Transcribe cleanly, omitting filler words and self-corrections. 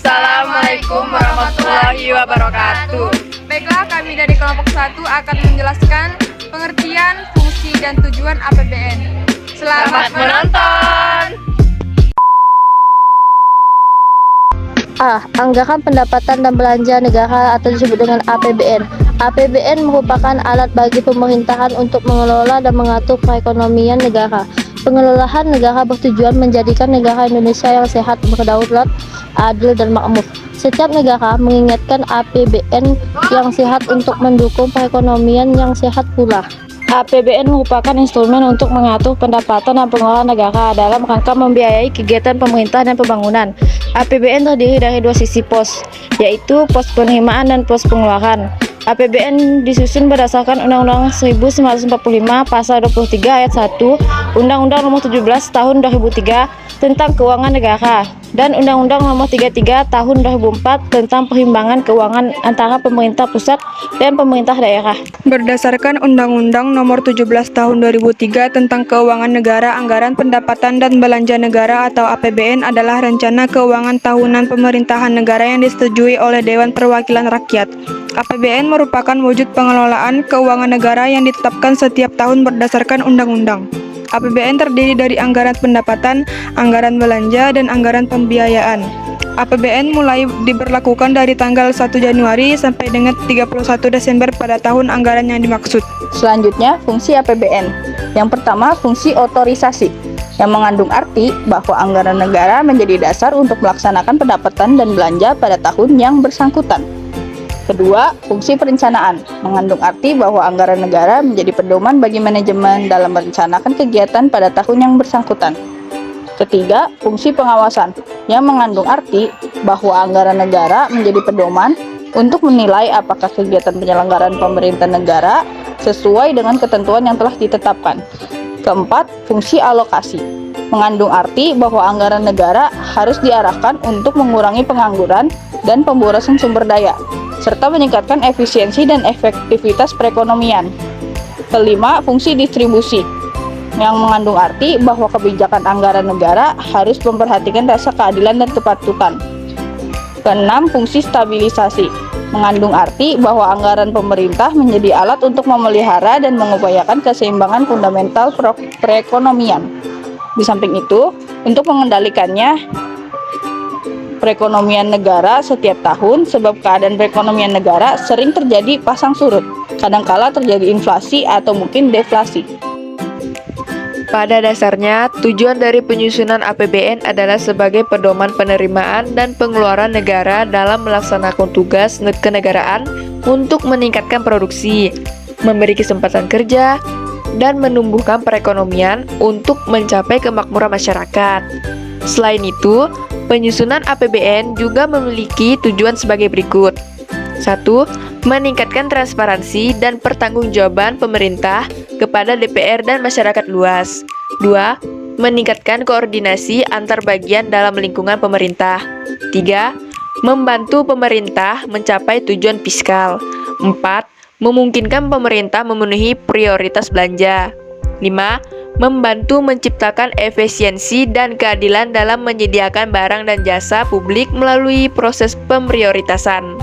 Assalamualaikum warahmatullahi wabarakatuh. Baiklah, kami dari kelompok 1 akan menjelaskan pengertian, fungsi, dan tujuan APBN. Selamat menonton! A. Anggaran pendapatan dan belanja negara atau disebut dengan APBN. APBN merupakan alat bagi pemerintahan untuk mengelola dan mengatur perekonomian negara. Pengelolaan negara bertujuan menjadikan negara Indonesia yang sehat, berdaulat, adil, dan makmur. Setiap negara mengingatkan APBN yang sehat untuk mendukung perekonomian yang sehat pula. APBN merupakan instrumen untuk mengatur pendapatan dan pengeluaran negara dalam rangka membiayai kegiatan pemerintah dan pembangunan. APBN terdiri dari dua sisi pos, yaitu pos penerimaan dan pos pengeluaran. APBN disusun berdasarkan Undang-Undang 1945 Pasal 23 Ayat 1, Undang-Undang Nomor 17 Tahun 2003 tentang Keuangan Negara, dan Undang-Undang Nomor 33 Tahun 2004 tentang Perimbangan Keuangan antara pemerintah pusat dan pemerintah daerah. Berdasarkan Undang-Undang Nomor 17 Tahun 2003 tentang Keuangan Negara, Anggaran Pendapatan dan Belanja Negara atau APBN adalah rencana keuangan tahunan pemerintahan negara yang disetujui oleh Dewan Perwakilan Rakyat. APBN merupakan wujud pengelolaan keuangan negara yang ditetapkan setiap tahun berdasarkan undang-undang. APBN terdiri dari anggaran pendapatan, anggaran belanja, dan anggaran pembiayaan. APBN mulai diberlakukan dari tanggal 1 Januari sampai dengan 31 Desember pada tahun anggaran yang dimaksud. Selanjutnya, fungsi APBN. Yang pertama, fungsi otorisasi, yang mengandung arti bahwa anggaran negara menjadi dasar untuk melaksanakan pendapatan dan belanja pada tahun yang bersangkutan. Kedua, fungsi perencanaan, mengandung arti bahwa anggaran negara menjadi pedoman bagi manajemen dalam merencanakan kegiatan pada tahun yang bersangkutan. Ketiga, fungsi pengawasan, yang mengandung arti bahwa anggaran negara menjadi pedoman untuk menilai apakah kegiatan penyelenggaraan pemerintah negara sesuai dengan ketentuan yang telah ditetapkan. Keempat, fungsi alokasi, mengandung arti bahwa anggaran negara harus diarahkan untuk mengurangi pengangguran dan pemborosan sumber daya, serta meningkatkan efisiensi dan efektivitas perekonomian. Kelima, fungsi distribusi, yang mengandung arti bahwa kebijakan anggaran negara harus memperhatikan rasa keadilan dan kepatutan. Keenam, fungsi stabilisasi, mengandung arti bahwa anggaran pemerintah menjadi alat untuk memelihara dan mengupayakan keseimbangan fundamental perekonomian. Di samping itu, untuk mengendalikannya, perekonomian negara setiap tahun, sebab keadaan perekonomian negara sering terjadi pasang surut, kadangkala terjadi inflasi atau mungkin deflasi. Pada dasarnya, tujuan dari penyusunan APBN adalah sebagai pedoman penerimaan dan pengeluaran negara dalam melaksanakan tugas kenegaraan untuk meningkatkan produksi, memberi kesempatan kerja, dan menumbuhkan perekonomian untuk mencapai kemakmuran masyarakat. Selain itu, penyusunan APBN juga memiliki tujuan sebagai berikut. 1. Meningkatkan transparansi dan pertanggungjawaban pemerintah kepada DPR dan masyarakat luas. 2. Meningkatkan koordinasi antar bagian dalam lingkungan pemerintah. 3. Membantu pemerintah mencapai tujuan fiskal. 4. Memungkinkan pemerintah memenuhi prioritas belanja. 5. Membantu menciptakan efisiensi dan keadilan dalam menyediakan barang dan jasa publik melalui proses pemprioritasan.